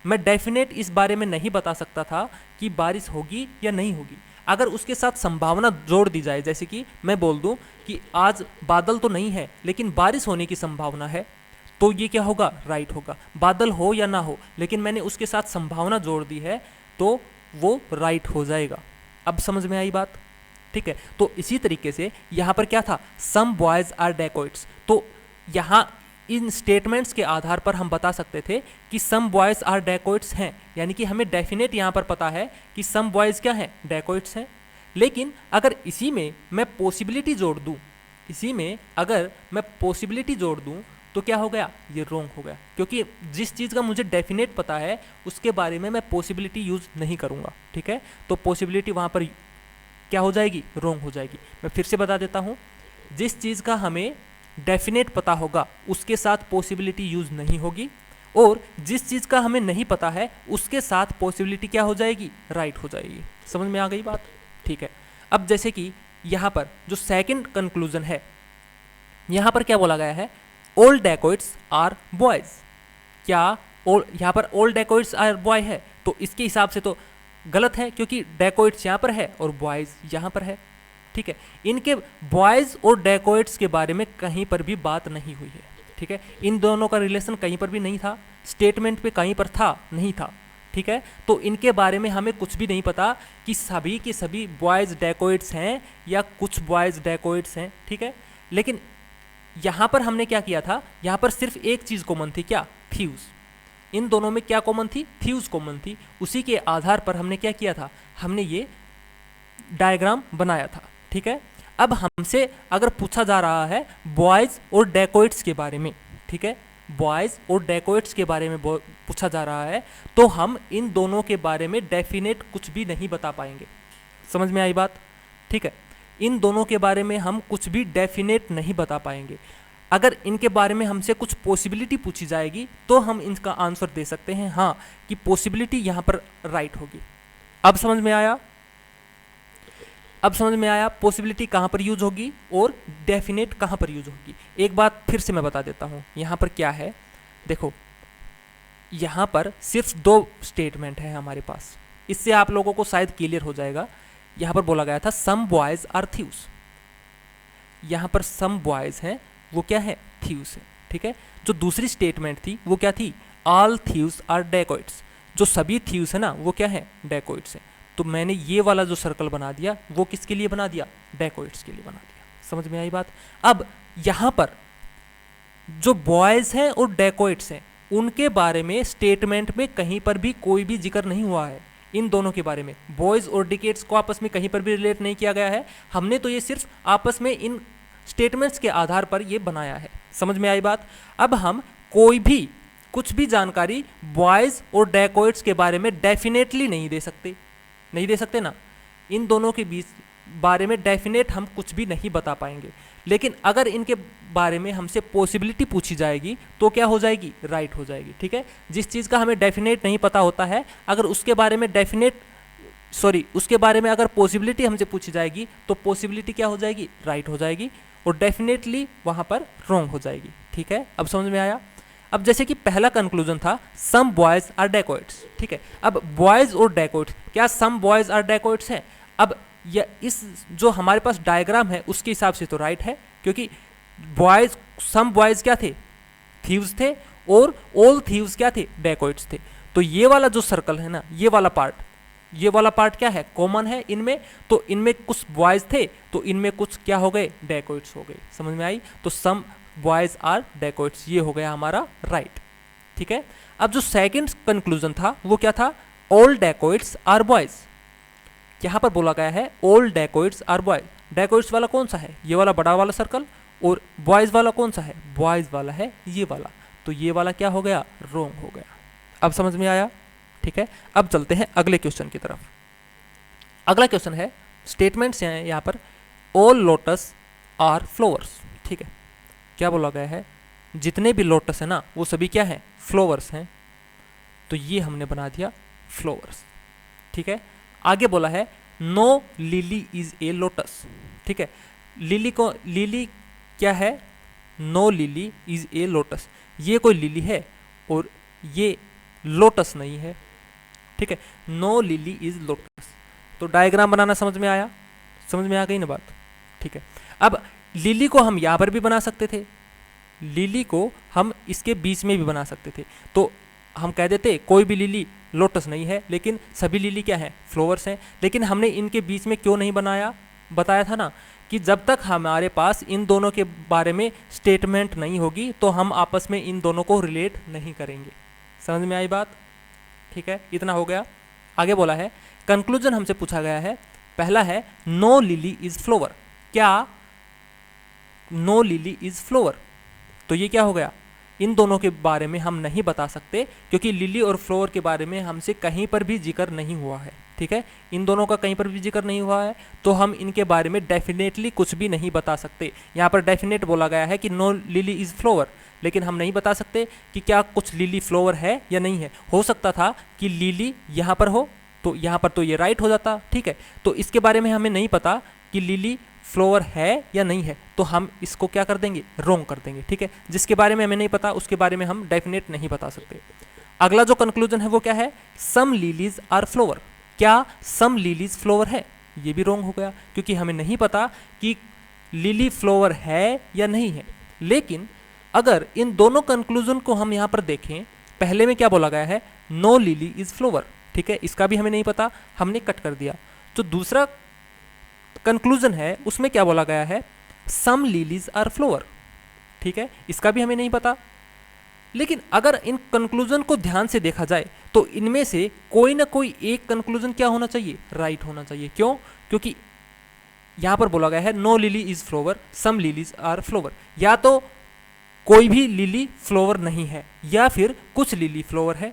मैं डेफिनेट इस बारे में नहीं बता सकता था कि बारिश होगी या नहीं होगी। अगर उसके साथ संभावना जोड़ दी जाए, जैसे कि मैं बोल दूं कि आज बादल तो नहीं है लेकिन बारिश होने की संभावना है, तो ये क्या होगा? राइट होगा। बादल हो या ना हो, लेकिन मैंने उसके साथ संभावना जोड़ दी है, तो वो राइट हो जाएगा। अब समझ में आई बात? ठीक है, तो इसी तरीके से यहाँ पर क्या था? Some boys are dacoits. तो यहाँ इन स्टेटमेंट्स के आधार पर हम बता सकते थे कि सम बॉयज आर डेकोइट्स हैं, यानी कि हमें डेफिनेट यहाँ पर पता है कि सम बॉयज क्या हैं? डेकोइट्स हैं। लेकिन अगर इसी में मैं पॉसिबिलिटी जोड़ दूँ, इसी में अगर मैं पॉसिबिलिटी जोड़ दूँ तो क्या हो गया? ये रॉन्ग हो गया, क्योंकि जिस चीज़ का मुझे डेफिनेट पता है उसके बारे में मैं पॉसिबिलिटी यूज़ नहीं करूँगा। ठीक है, तो पॉसिबिलिटी वहाँ पर क्या हो जाएगी? रॉन्ग हो जाएगी। मैं फिर से बता देता हूँ, जिस चीज़ का हमें डेफिनेट पता होगा उसके साथ पॉसिबिलिटी यूज़ नहीं होगी, और जिस चीज़ का हमें नहीं पता है उसके साथ पॉसिबिलिटी क्या हो जाएगी? राइट हो जाएगी। समझ में आ गई बात? ठीक है, अब जैसे कि यहाँ पर जो सेकंड कंक्लूजन है, यहाँ पर क्या बोला गया है? All dacoits are boys. क्या यहाँ पर ऑल डेकोइट्स आर बॉय है? तो इसके हिसाब से तो गलत है, क्योंकि डेकोइट्स यहाँ पर है और बॉयज यहाँ पर है। ठीक है, इनके बॉयज और डेकोइट्स के बारे में कहीं पर भी बात नहीं हुई है। ठीक है, इन दोनों का रिलेशन कहीं पर भी नहीं था, स्टेटमेंट पे कहीं पर था नहीं था। ठीक है, तो इनके बारे में हमें कुछ भी नहीं पता कि सभी के सभी बॉयज डेकोइट्स हैं या कुछ बॉयज डेकोइट्स हैं। ठीक है, लेकिन यहाँ पर हमने क्या किया था? यहाँ पर सिर्फ एक चीज़ कॉमन थी, क्या? थीव्स। इन दोनों में क्या कॉमन थी? थीव्स कॉमन थी। उसी के आधार पर हमने क्या किया था? हमने ये डायग्राम बनाया था। ठीक है, अब हमसे अगर पूछा जा रहा है बॉयज और डेकोइट्स के बारे में, ठीक है, बॉयज और डेकोइट्स के बारे में पूछा जा रहा है, तो हम इन दोनों के बारे में डेफिनेट कुछ भी नहीं बता पाएंगे। समझ में आई बात? ठीक है, इन दोनों के बारे में हम कुछ भी डेफिनेट नहीं बता पाएंगे। अगर इनके बारे में हमसे कुछ पॉसिबिलिटी पूछी जाएगी तो हम इनका आंसर दे सकते हैं हाँ कि पॉसिबिलिटी यहाँ पर राइट होगी। अब समझ में आया? अब समझ में आया पॉसिबिलिटी कहाँ पर यूज होगी और डेफिनेट कहाँ पर यूज होगी। एक बात फिर से मैं बता देता हूँ, यहाँ पर क्या है, देखो यहाँ पर सिर्फ दो स्टेटमेंट है हमारे पास, इससे आप लोगों को शायद क्लियर हो जाएगा। यहाँ पर बोला गया था सम बॉयज आर थीव्स, यहाँ पर सम बॉयज हैं वो क्या है? थीव्स है। ठीक है, जो दूसरी स्टेटमेंट थी वो क्या थी? All thieves are dacoits. जो सभी थीव्स है ना वो क्या है? डेकोइट्स है। तो मैंने ये वाला जो सर्कल बना दिया वो किसके लिए बना दिया? डेकोइट्स के लिए बना दिया। समझ में आई बात? अब यहाँ पर जो बॉयज हैं और डेकोइट्स हैं उनके बारे में स्टेटमेंट में कहीं पर भी कोई भी जिक्र नहीं हुआ है। इन दोनों के बारे में बॉयज और डेकोइट्स को आपस में कहीं पर भी रिलेट नहीं किया गया है। हमने तो ये सिर्फ आपस में इन स्टेटमेंट्स के आधार पर ये बनाया है। समझ में आई बात? अब हम कोई भी कुछ भी जानकारी बॉयज और डेकोइट्स के बारे में डेफिनेटली नहीं दे सकते ना। इन दोनों के बीच बारे में डेफिनेट हम कुछ भी नहीं बता पाएंगे, लेकिन अगर इनके बारे में हमसे पॉसिबिलिटी पूछी जाएगी तो क्या हो जाएगी? राइट हो जाएगी। ठीक है, जिस चीज़ का हमें डेफिनेट नहीं पता होता है अगर उसके बारे में अगर पॉसिबिलिटी हमसे पूछी जाएगी तो पॉसिबिलिटी क्या हो जाएगी? राइट हो जाएगी, और डेफिनेटली वहाँ पर रॉन्ग हो जाएगी। ठीक है, अब समझ में आया? अब जैसे कि पहला कंक्लूजन था सम बॉयज आर डेकोइट्स। ठीक है, अब बॉयज और डेकोइट्स, क्या सम बॉयज आर डेकोइट्स हैं? अब या इस जो हमारे पास डायग्राम है उसके हिसाब से तो राइट है, क्योंकि बॉयज सम बॉयज क्या थे? थीव्स थे, और ऑल थीव्स क्या थे? डेकोइट्स थे। तो ये वाला जो सर्कल है ना, ये वाला पार्ट क्या है? कॉमन है इनमें। तो इनमें कुछ बॉयज थे तो इनमें कुछ क्या हो गए? डेकोइट्स हो गए। समझ में आई? तो सम बॉयज आर डेकोइट्स, ये हो गया हमारा राइट। ठीक है, अब जो सेकंड कंक्लूजन था वो क्या था? All dacoits are boys. यहाँ पर बोला गया है all dacoits are boys. Dacoits वाला कौन सा है? ये वाला बड़ा वाला सर्कल, और बॉयज वाला कौन सा है? बॉयज वाला है ये वाला। तो ये वाला क्या हो गया? रॉन्ग हो गया। अब समझ में आया? ठीक है, अब चलते हैं अगले क्वेश्चन की तरफ। अगला क्वेश्चन है, स्टेटमेंट्स हैं यहाँ पर, ऑल लोटस आर फ्लावर्स। ठीक है, क्या बोला गया है? जितने भी लोटस है ना वो सभी क्या हैं? फ्लावर्स हैं। तो ये हमने बना दिया फ्लावर्स। ठीक है, आगे बोला है no lily is a lotus. ठीक है, लिली क्या है? No lily is a lotus. ये कोई लिली है और ये लोटस नहीं है। ठीक है, नो लिली इज लोटस। तो डायग्राम बनाना समझ में आया? समझ में आ गई ना बात? ठीक है, अब लिली को हम यहाँ पर भी बना सकते थे, लिली को हम इसके बीच में भी बना सकते थे। तो हम कह देते कोई भी लिली लोटस नहीं है, लेकिन सभी लिली क्या है? फ्लावर्स हैं। लेकिन हमने इनके बीच में क्यों नहीं बनाया? बताया था ना कि जब तक हमारे पास इन दोनों के बारे में स्टेटमेंट नहीं होगी तो हम आपस में इन दोनों को रिलेट नहीं करेंगे। समझ में आई बात? ठीक है, इतना हो गया। आगे बोला है कंक्लूजन हमसे पूछा गया है। पहला है नो लिली इज फ्लावर। क्या नो लिली इज फ्लावर? तो ये क्या हो गया? इन दोनों के बारे में हम नहीं बता सकते क्योंकि लिली और फ्लावर के बारे में हमसे कहीं पर भी जिक्र नहीं हुआ है। ठीक है, इन दोनों का कहीं पर भी जिक्र नहीं हुआ है, तो हम इनके बारे में डेफिनेटली कुछ भी नहीं बता सकते। यहाँ पर डेफिनेट बोला गया है कि नो लिली इज फ्लावर, लेकिन हम नहीं बता सकते कि क्या कुछ लिली फ्लावर है या नहीं है। हो सकता था कि लिली यहाँ पर हो, तो यहाँ पर तो ये राइट हो जाता। ठीक है, तो इसके बारे में हमें नहीं पता कि लिली फ्लावर है या नहीं है, तो हम इसको क्या कर देंगे? रॉन्ग कर देंगे। ठीक है, जिसके बारे में हमें नहीं पता उसके बारे में हम डेफिनेट नहीं बता सकते। अगला जो कंक्लूजन है वो क्या है? सम लिलीज आर फ्लावर। क्या सम लिलीज फ्लावर है? ये भी रॉन्ग हो गया क्योंकि हमें नहीं पता कि लिली फ्लावर है या नहीं है। लेकिन अगर इन दोनों कंक्लूजन को हम यहाँ पर देखें, पहले में क्या बोला गया है? No lily is flower. ठीक है, इसका भी हमें नहीं पता, हमने कट कर दिया। तो दूसरा कंक्लूजन है उसमें क्या बोला गया है? सम लिलीज आर फ्लावर। ठीक है, इसका भी हमें नहीं पता। लेकिन अगर इन कंक्लूजन को ध्यान से देखा जाए तो इनमें से कोई ना कोई एक कंक्लूजन क्या होना चाहिए? राइट होना चाहिए। क्यों? क्योंकि यहां पर बोला गया है no lily is flower, some lilies are flower. या तो कोई भी लिली फ्लावर नहीं है या फिर कुछ लिली फ्लावर है।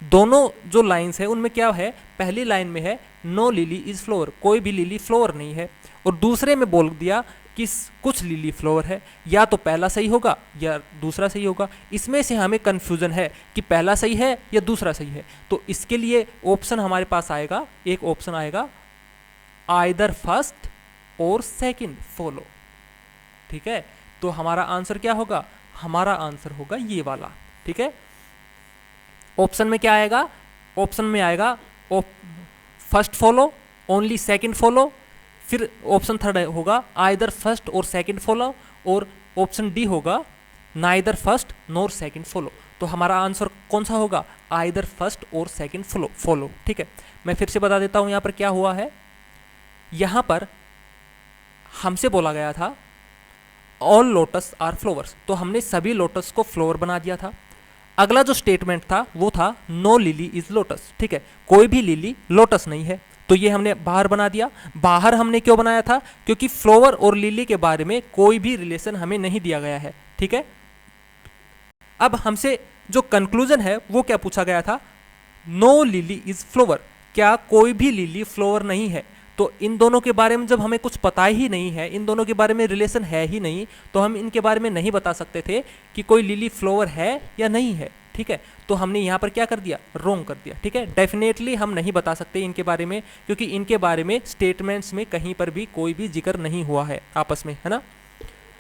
दोनों जो लाइंस है उनमें क्या है? पहली लाइन में है नो लिली इज फ्लावर, कोई भी लिली फ्लावर नहीं है, और दूसरे में बोल दिया कि कुछ लिली फ्लावर है। या तो पहला सही होगा या दूसरा सही होगा। इसमें से हमें कंफ्यूजन है कि पहला सही है या दूसरा सही है। तो इसके लिए ऑप्शन हमारे पास आएगा, एक ऑप्शन आएगा आइदर फर्स्ट और सेकंड फॉलो। ठीक है, तो हमारा आंसर क्या होगा? हमारा आंसर होगा ये वाला। ठीक है, ऑप्शन में क्या आएगा? ऑप्शन में आएगा first follow, only second follow, फिर ऑप्शन थर्ड होगा आइदर फर्स्ट और सेकंड फॉलो, और ऑप्शन डी होगा neither first nor second follow. तो हमारा आंसर कौन सा होगा? आइदर फर्स्ट और सेकंड फॉलो। ठीक है, मैं फिर से बता देता हूं यहाँ पर क्या हुआ है। यहाँ पर हमसे बोला गया था ऑल लोटस आर फ्लावर्स, तो हमने सभी लोटस को फ्लावर बना दिया था। अगला जो स्टेटमेंट था वो था नो लिली इज लोटस। ठीक है, कोई भी लिली लोटस नहीं है, तो ये हमने बाहर बना दिया। बाहर हमने क्यों बनाया था? क्योंकि फ्लावर और लिली के बारे में कोई भी रिलेशन हमें नहीं दिया गया है। ठीक है, अब हमसे जो कंक्लूजन है वो क्या पूछा गया था? No lily is flower. क्या कोई भी लिली फ्लावर नहीं है? तो इन दोनों के बारे में जब हमें कुछ पता ही नहीं है, इन दोनों के बारे में रिलेशन है ही नहीं, तो हम इनके बारे में नहीं बता सकते थे कि कोई लिली फ्लावर है या नहीं है। ठीक है, तो हमने यहाँ पर क्या कर दिया? रॉन्ग कर दिया। ठीक है, डेफिनेटली हम नहीं बता सकते इनके बारे में क्योंकि इनके बारे में स्टेटमेंट्स में कहीं पर भी कोई भी जिक्र नहीं हुआ है आपस में, है ना।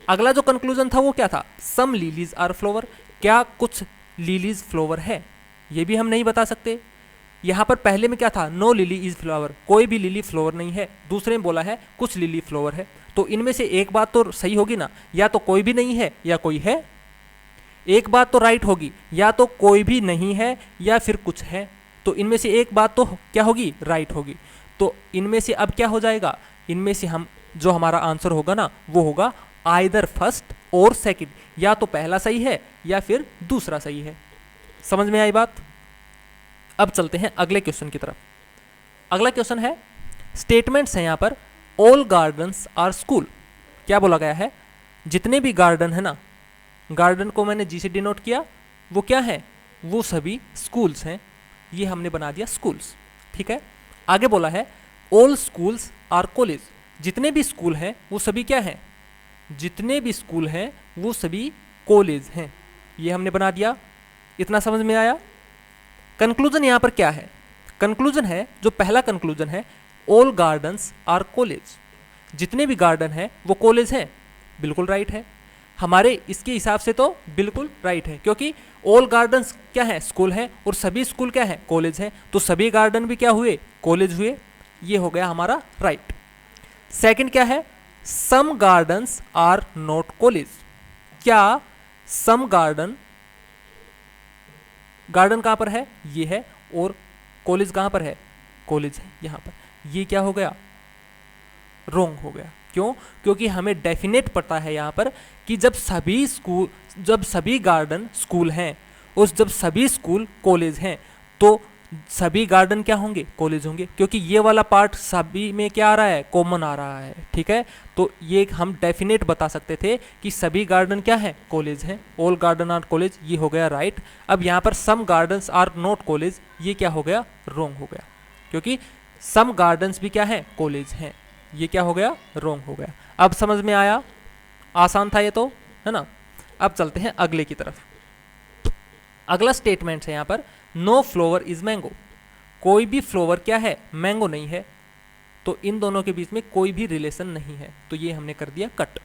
अगला जो कंक्लूजन था वो क्या था? सम लिलीज आर फ्लावर। क्या कुछ लिलीज फ्लावर है? ये भी हम नहीं बता सकते। यहाँ पर पहले में क्या था? नो लिली इज फ्लावर, कोई भी लिली फ्लावर नहीं है। दूसरे में बोला है कुछ लिली फ्लावर है। तो इनमें से एक बात तो सही होगी ना, या तो कोई भी नहीं है या कोई है। एक बात तो राइट होगी, या तो कोई भी नहीं है या फिर कुछ है। तो इनमें से एक बात तो क्या होगी? राइट होगी। तो इनमें से अब क्या हो जाएगा? इनमें से हम जो हमारा आंसर होगा ना वो होगा आइदर फर्स्ट और सेकंड, या तो पहला सही है या फिर दूसरा सही है। समझ में आई बात? अब चलते हैं अगले क्वेश्चन की तरफ। अगला क्वेश्चन है, स्टेटमेंट्स हैं यहाँ पर ऑल गार्डन्स आर स्कूल। क्या बोला गया है? जितने भी गार्डन है ना, गार्डन को मैंने जी से डिनोट किया, वो क्या है? वो सभी स्कूल्स हैं। ये हमने बना दिया स्कूल्स। ठीक है, आगे बोला है ऑल स्कूल्स आर कॉलेज। जितने भी स्कूल हैं वो सभी क्या हैं? जितने भी स्कूल हैं वो सभी कॉलेज हैं। ये हमने बना दिया। इतना समझ में आया? कंक्लूजन यहाँ पर क्या है? कंक्लूजन है, जो पहला कंक्लूजन है, ऑल गार्डन्स आर कॉलेज, जितने भी गार्डन हैं वो कॉलेज हैं। बिल्कुल राइट है, हमारे इसके हिसाब से तो बिल्कुल राइट है, क्योंकि ऑल गार्डन्स क्या है? स्कूल है, और सभी स्कूल क्या है? कॉलेज हैं, तो सभी गार्डन भी क्या हुए? कॉलेज हुए। ये हो गया हमारा राइट। सेकंड क्या है? सम गार्डन्स आर नॉट कॉलेज। क्या सम गार्डन, गार्डन कहां पर है? ये है, और कॉलेज कहां पर है? कॉलेज है यहां पर। ये क्या हो गया? रॉन्ग हो गया। क्यों? क्योंकि हमें डेफिनेट पता है यहाँ पर कि जब सभी गार्डन स्कूल हैं और जब सभी स्कूल कॉलेज हैं तो सभी गार्डन क्या होंगे? कॉलेज होंगे, क्योंकि ये वाला पार्ट सभी में क्या आ रहा है? कॉमन आ रहा है। ठीक है, तो ये हम डेफिनेट बता सकते थे कि सभी गार्डन क्या है? कॉलेज हैं। ऑल गार्डन आर कॉलेज, ये हो गया राइट। अब यहाँ पर सम गार्डन्स आर नॉट कॉलेज, ये क्या हो गया? रॉन्ग हो गया, क्योंकि सम गार्डन्स भी क्या है? कॉलेज हैं। ये क्या हो गया? रॉन्ग हो गया। अब समझ में आया? आसान था ये तो, है ना। अब चलते हैं अगले की तरफ। अगला स्टेटमेंट है यहाँ पर, नो फ्लावर इज मैंगो। कोई भी फ्लावर क्या है? मैंगो नहीं है। तो इन दोनों के बीच में कोई भी रिलेशन नहीं है, तो ये हमने कर दिया कट।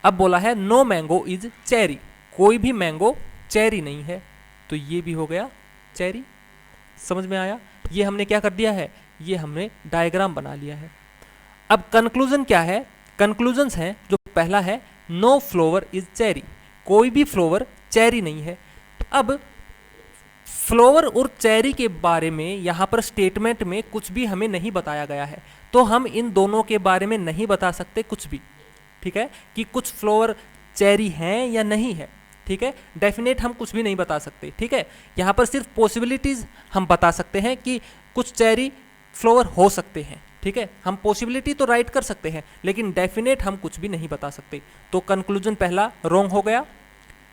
अब बोला है नो मैंगो इज चेरी। कोई भी मैंगो चेरी नहीं है, तो ये भी हो गया चेरी। समझ में आया? ये हमने क्या कर दिया है? ये हमने डायग्राम बना लिया है। अब कंक्लूजन क्या है? कंक्लूजन्स हैं, जो पहला है नो फ्लावर इज चेरी। कोई भी फ्लावर चेरी नहीं है। अब फ्लावर और चेरी के बारे में यहाँ पर स्टेटमेंट में कुछ भी हमें नहीं बताया गया है, तो हम इन दोनों के बारे में नहीं बता सकते कुछ भी। ठीक है, कि कुछ फ्लावर चेरी हैं या नहीं है। ठीक है, डेफिनेट हम कुछ भी नहीं बता सकते। ठीक है, यहाँ पर सिर्फ पॉसिबिलिटीज हम बता सकते हैं कि कुछ चेरी फ्लावर हो सकते हैं। ठीक है, हम पॉसिबिलिटी तो राइट कर सकते हैं, लेकिन डेफिनेट हम कुछ भी नहीं बता सकते। तो कंक्लूजन पहला रॉन्ग हो गया।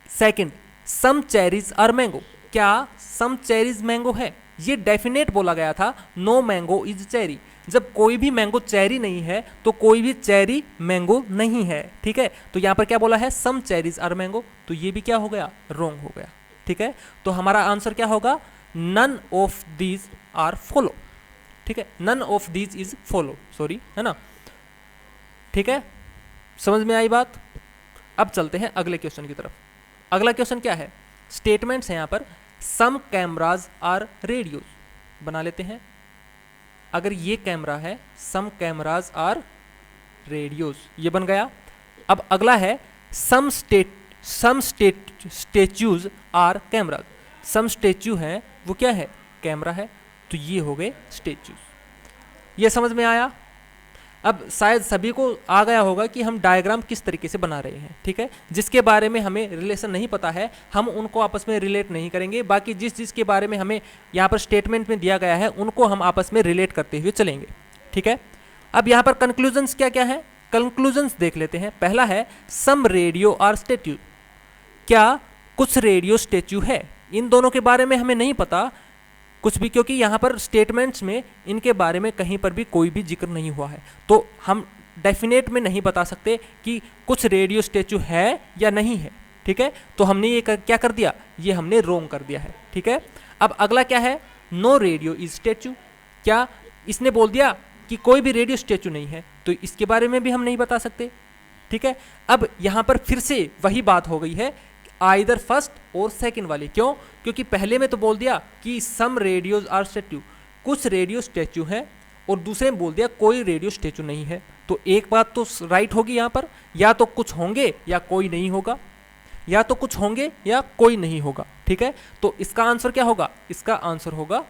Second, some cherries are mango. क्या सम चेरीज मैंगो है? ये डेफिनेट बोला गया था, नो मैंगो इज चेरी। जब कोई भी मैंगो चेरी नहीं है तो कोई भी चेरी मैंगो नहीं है। ठीक है, तो यहाँ पर क्या बोला है? सम चेरीज आर मैंगो, तो ये भी क्या हो गया? रॉन्ग हो गया। ठीक है, तो हमारा आंसर क्या होगा? None of these are follow. ठीक है, none of these is follow, sorry, है ना। ठीक है, समझ में आई बात? अब चलते हैं अगले क्वेश्चन की तरफ। अगला क्वेश्चन क्या है? स्टेटमेंट्स हैं यहाँ पर, सम कैमराज आर रेडियोज। बना लेते हैं। अगर ये कैमरा है, सम कैमराज आर रेडियोज, ये बन गया। अब अगला है some statues are cameras. Some statue है, वो क्या है? कैमरा है, तो ये हो गए स्टेच्यूज। ये समझ में आया? अब शायद सभी को आ गया होगा कि हम डायग्राम किस तरीके से बना रहे हैं। ठीक है, जिसके बारे में हमें रिलेशन नहीं पता है हम उनको आपस में रिलेट नहीं करेंगे, बाकी जिस के बारे में हमें यहाँ पर स्टेटमेंट में दिया गया है उनको हम आपस में रिलेट करते हुए चलेंगे। ठीक है, अब यहाँ पर कंक्लूजन्स क्या क्या है? कंक्लूजन्स देख लेते हैं। पहला है सम रेडियो आर स्टेच्यू। क्या कुछ रेडियो स्टेच्यू है? इन दोनों के बारे में हमें नहीं पता कुछ भी, क्योंकि यहाँ पर स्टेटमेंट्स में इनके बारे में कहीं पर भी कोई भी जिक्र नहीं हुआ है, तो हम डेफिनेट में नहीं बता सकते कि कुछ रेडियो स्टेच्यू है या नहीं है। ठीक है, तो हमने ये क्या कर दिया? ये हमने रॉन्ग कर दिया है। ठीक है, अब अगला क्या है? No radio is statue. क्या इसने बोल दिया कि कोई भी रेडियो स्टेच्यू नहीं है, तो इसके बारे में भी हम नहीं बता सकते। ठीक है, अब यहाँ पर फिर से वही बात हो गई है, आइदर फर्स्ट और सेकंड वाली। क्यों? क्योंकि पहले में तो बोल दिया कि सम रेडियोज आर स्टेच्यू, कुछ रेडियो स्टेच्यू है, और दूसरे में बोल दिया कोई रेडियो स्टेच्यू नहीं है। तो एक बात तो राइट होगी यहाँ पर, या तो कुछ होंगे या कोई नहीं होगा, या तो कुछ होंगे या कोई नहीं होगा। ठीक है, तो इसका आंसर क्या होगा? इसका आंसर होगा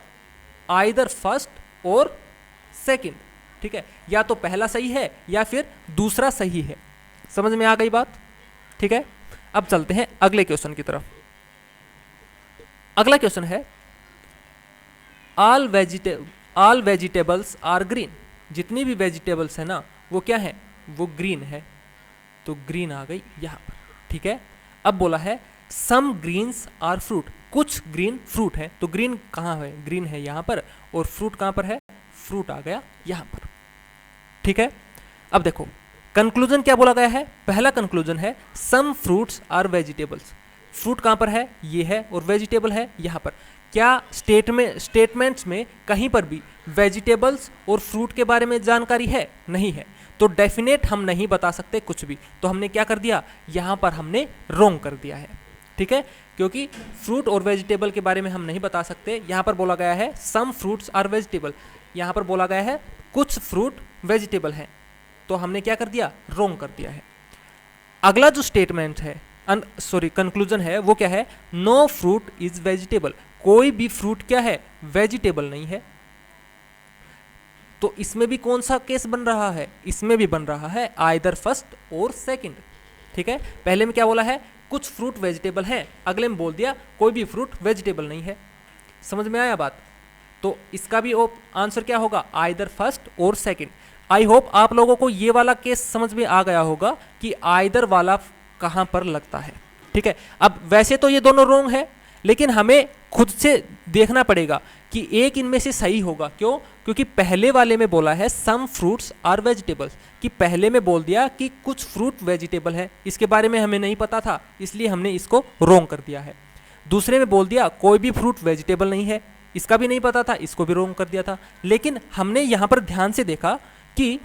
आइदर फर्स्ट और सेकंड। ठीक है, या तो पहला सही है या फिर दूसरा सही है। समझ में आ गई बात? ठीक है, अब चलते हैं अगले क्वेश्चन की तरफ। अगला क्वेश्चन है ऑल वेजिटेबल्स आर ग्रीन। जितनी भी वेजिटेबल्स है ना वो क्या है? वो ग्रीन है, तो ग्रीन आ गई यहाँ पर। ठीक है, अब बोला है सम ग्रीन्स आर फ्रूट। कुछ ग्रीन फ्रूट है, तो ग्रीन कहाँ है? ग्रीन है यहाँ पर, और फ्रूट कहाँ पर है? फ्रूट आ गया यहाँ पर। ठीक है, अब देखो कंक्लूजन क्या बोला गया है? पहला कंक्लूजन है some fruits are vegetables. Fruit कहाँ पर है? ये है, और वेजिटेबल है यहाँ पर। क्या स्टेटमेंट्स में कहीं पर भी वेजिटेबल्स और फ्रूट के बारे में जानकारी है? नहीं है। तो डेफिनेट हम नहीं बता सकते कुछ भी, तो हमने क्या कर दिया, यहाँ पर हमने रोंग कर दिया है। ठीक है, क्योंकि फ्रूट और वेजिटेबल के बारे में हम नहीं बता सकते। यहाँ पर बोला गया है सम फ्रूट्स आर वेजिटेबल, यहाँ पर बोला गया है कुछ फ्रूट वेजिटेबल हैं, तो हमने क्या कर दिया, रोंग कर दिया है। अगला जो स्टेटमेंट है, कंक्लूजन है, वो क्या है, नो फ्रूट इज वेजिटेबल, कोई भी फ्रूट क्या है, वेजिटेबल नहीं है। तो इसमें भी कौन सा केस बन रहा है, इसमें भी बन रहा है आइदर फर्स्ट और सेकंड। ठीक है, पहले में क्या बोला है, कुछ फ्रूट वेजिटेबल हैं, अगले में बोल दिया कोई भी फ्रूट वेजिटेबल नहीं है। समझ में आया बात? तो इसका भी आंसर क्या होगा, आइदर फर्स्ट और सेकंड। आई होप आप लोगों को ये वाला केस समझ में आ गया होगा कि आइदर वाला कहां पर लगता है। ठीक है, अब वैसे तो ये दोनों रोंग है, लेकिन हमें खुद से देखना पड़ेगा कि एक इनमें से सही होगा। क्यों? क्योंकि पहले वाले में बोला है सम फ्रूट्स आर वेजिटेबल्स, कि पहले में बोल दिया कि कुछ फ्रूट वेजिटेबल है, इसके बारे में हमें नहीं पता था, इसलिए हमने इसको रोंग कर दिया है। दूसरे में बोल दिया कोई भी फ्रूट वेजिटेबल नहीं है, इसका भी नहीं पता था, इसको भी रोंग कर दिया था। लेकिन हमने यहाँ पर ध्यान से देखा कि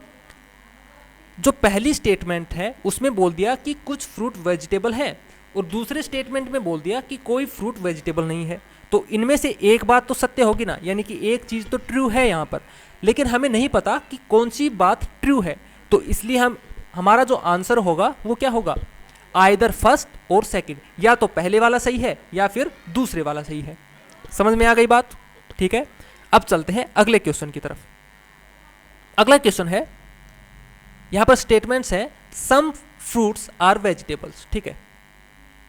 जो पहली स्टेटमेंट है उसमें बोल दिया कि कुछ फ्रूट वेजिटेबल है, और दूसरे स्टेटमेंट में बोल दिया कि कोई फ्रूट वेजिटेबल नहीं है। तो इनमें से एक बात तो सत्य होगी ना, यानी कि एक चीज़ तो ट्रू है यहाँ पर, लेकिन हमें नहीं पता कि कौन सी बात ट्रू है। तो इसलिए हमारा जो आंसर होगा वो क्या होगा, आइदर फर्स्ट और सेकंड, या तो पहले वाला सही है या फिर दूसरे वाला सही है। समझ में आ गई बात? ठीक है, अब चलते हैं अगले क्वेश्चन की तरफ। अगला क्वेश्चन है, यहां पर स्टेटमेंट्स है सम फ्रूट्स आर वेजिटेबल्स। ठीक है,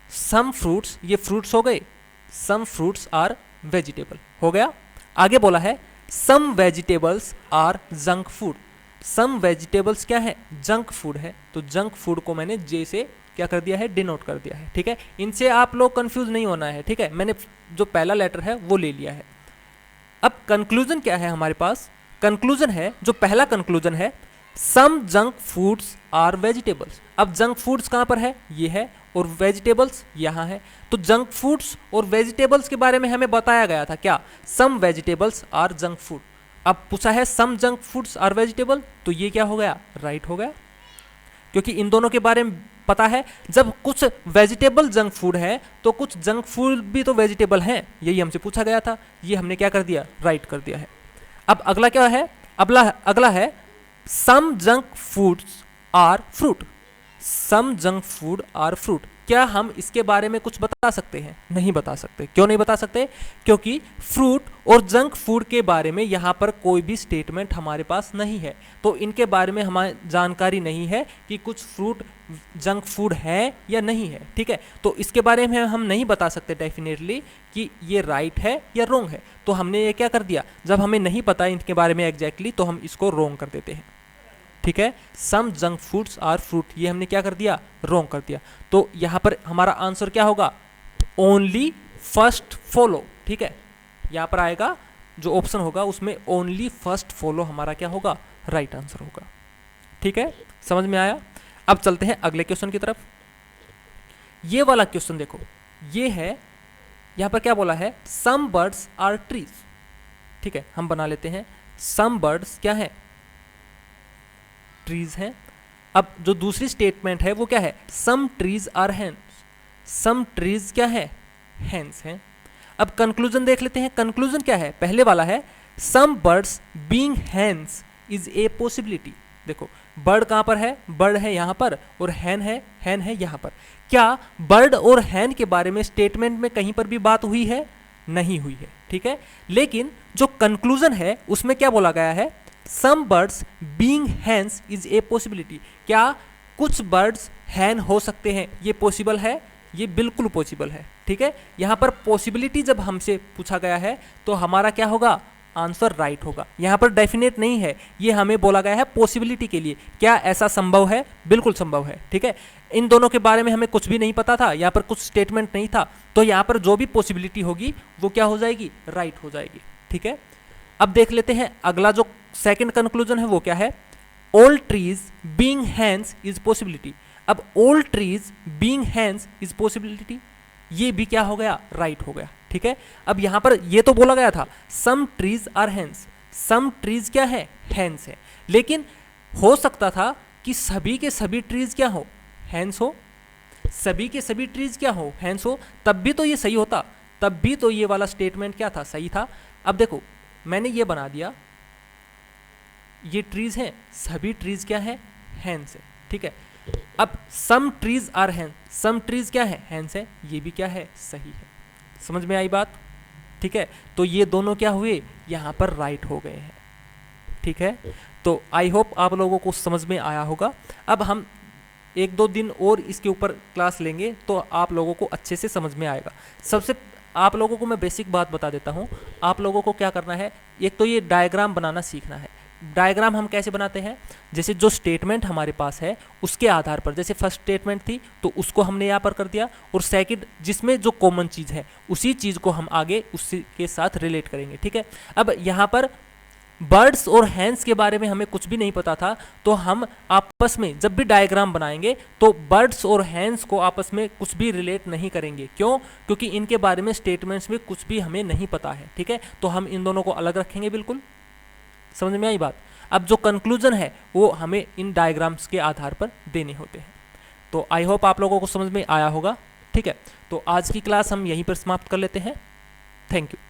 सम फ्रूट्स, ये फ्रूट्स हो गए, सम फ्रूट्स आर वेजिटेबल हो गया। आगे बोला है some vegetables are junk food, some vegetables क्या है, जंक फूड है। तो जंक फूड को मैंने जे से क्या कर दिया है, डिनोट कर दिया है। ठीक है, इनसे आप लोग कंफ्यूज नहीं होना है। ठीक है, मैंने जो पहला लेटर है वो ले लिया है। अब कंक्लूजन क्या है हमारे पास, कंक्लूजन है, जो पहला कंक्लूजन है some junk foods are vegetables. अब जंक फूड्स कहाँ पर है, ये है, और वेजिटेबल्स यहाँ है। तो जंक फूड्स और वेजिटेबल्स के बारे में हमें बताया गया था क्या, some vegetables are junk food. अब पूछा है some junk foods are vegetable, तो ये क्या हो गया, राइट हो गया, क्योंकि इन दोनों के बारे में पता है। जब कुछ वेजिटेबल जंक फूड है तो कुछ जंक फूड भी तो वेजिटेबल हैं, यही हमसे पूछा गया था, ये हमने क्या कर दिया, राइट कर दिया है। अब अगला क्या है, अगला है some junk foods are fruit, some junk food are fruit. क्या हम इसके बारे में कुछ बता सकते हैं? नहीं बता सकते। क्यों नहीं बता सकते? क्योंकि फ्रूट और जंक फूड के बारे में यहाँ पर कोई भी स्टेटमेंट हमारे पास नहीं है, तो इनके बारे में हमारी जानकारी नहीं है कि कुछ फ्रूट जंक फूड है या नहीं है। ठीक है, तो इसके बारे में हम नहीं बता सकते डेफिनेटली कि ये राइट है या रोंग है। तो हमने ये क्या कर दिया, जब हमें नहीं पता इनके बारे में एग्जैक्टली, तो हम इसको रोंग कर देते हैं। ठीक है, some junk foods are fruit, ये हमने क्या कर दिया, रोंग कर दिया। तो यहां पर हमारा आंसर क्या होगा, ओनली फर्स्ट फॉलो। ठीक है, यहां पर आएगा जो ऑप्शन होगा उसमें ओनली फर्स्ट फॉलो हमारा क्या होगा, राइट आंसर होगा। ठीक है, समझ में आया? अब चलते हैं अगले क्वेश्चन की तरफ। ये वाला क्वेश्चन देखो, ये है, यहां पर क्या बोला है, सम बर्ड्स आर ट्रीज। ठीक है, हम बना लेते हैं, सम बर्ड्स क्या है, ट्रीज हैं। अब जो दूसरी स्टेटमेंट है वो क्या है, some trees are hens, some trees क्या है, हैंस हैं। अब कंक्लूजन देख लेते हैं, कंक्लूजन क्या है, पहले वाला है some birds being hens is a possibility. देखो बर्ड कहां पर है, बर्ड है यहां पर, और हैन है यहां पर। क्या बर्ड और हैन के बारे में स्टेटमेंट में कहीं पर भी बात हुई है? नहीं हुई है। ठीक है, लेकिन जो कंक्लूजन है उसमें क्या बोला गया है, some birds being hens is a possibility. क्या कुछ बर्ड्स हैन हो सकते हैं, ये पॉसिबल है, ये बिल्कुल पॉसिबल है। ठीक है, यहां पर पॉसिबिलिटी जब हमसे पूछा गया है तो हमारा क्या होगा, आंसर राइट होगा। यहां पर डेफिनेट नहीं है, ये हमें बोला गया है पॉसिबिलिटी के लिए। क्या ऐसा संभव है? बिल्कुल संभव है। ठीक है, इन दोनों के बारे में हमें कुछ भी नहीं पता था, यहाँ पर कुछ स्टेटमेंट नहीं था, तो यहाँ पर जो भी पॉसिबिलिटी होगी वो क्या हो जाएगी, राइट हो जाएगी। ठीक है, अब देख लेते हैं अगला जो सेकंड कंक्लूजन है वो क्या है, all trees being hens is possibility. अब all trees being hens is possibility, ये भी क्या हो गया, राइट हो गया। ठीक है, अब यहां पर ये तो बोला गया था some trees are hens, some trees क्या है, हैंस है, लेकिन हो सकता था कि सभी के सभी ट्रीज क्या हो, हैंस हो, सभी के सभी ट्रीज क्या हो, हैंस हो, तब भी तो ये सही होता, तब भी तो ये वाला स्टेटमेंट क्या था, सही था। अब देखो मैंने ये बना दिया, ये ट्रीज हैं, सभी ट्रीज क्या है, हैंस है। ठीक है, अब some trees are hens, some trees क्या है, हैंस है, ये भी क्या है, सही है। समझ में आई बात? ठीक है, तो ये दोनों क्या हुए, यहाँ पर राइट हो गए हैं। ठीक है, तो आई होप आप लोगों को समझ में आया होगा। अब हम 1-2 दिन और इसके ऊपर क्लास लेंगे तो आप लोगों को अच्छे से समझ में आएगा। सबसे आप लोगों को मैं बेसिक बात बता देता हूँ, आप लोगों को क्या करना है, एक तो ये डायग्राम बनाना सीखना है। डायग्राम हम कैसे बनाते हैं, जैसे जो स्टेटमेंट हमारे पास है उसके आधार पर, जैसे फर्स्ट स्टेटमेंट थी तो उसको हमने यहाँ पर कर दिया, और सेकंड जिसमें जो कॉमन चीज़ है उसी चीज़ को हम आगे उसी के साथ रिलेट करेंगे। ठीक है, अब यहाँ पर बर्ड्स और हैंस के बारे में हमें कुछ भी नहीं पता था, तो हम आपस में जब भी डायग्राम बनाएंगे तो बर्ड्स और हैंस को आपस में कुछ भी रिलेट नहीं करेंगे। क्यों? क्योंकि इनके बारे में स्टेटमेंट्स में कुछ भी हमें नहीं पता है। ठीक है, तो हम इन दोनों को अलग रखेंगे। बिल्कुल समझ में आई बात? अब जो कंक्लूजन है वो हमें इन डायग्राम्स के आधार पर देने होते हैं। तो आई होप आप लोगों को समझ में आया होगा। ठीक है, तो आज की क्लास हम यहीं पर समाप्त कर लेते हैं। Thank you.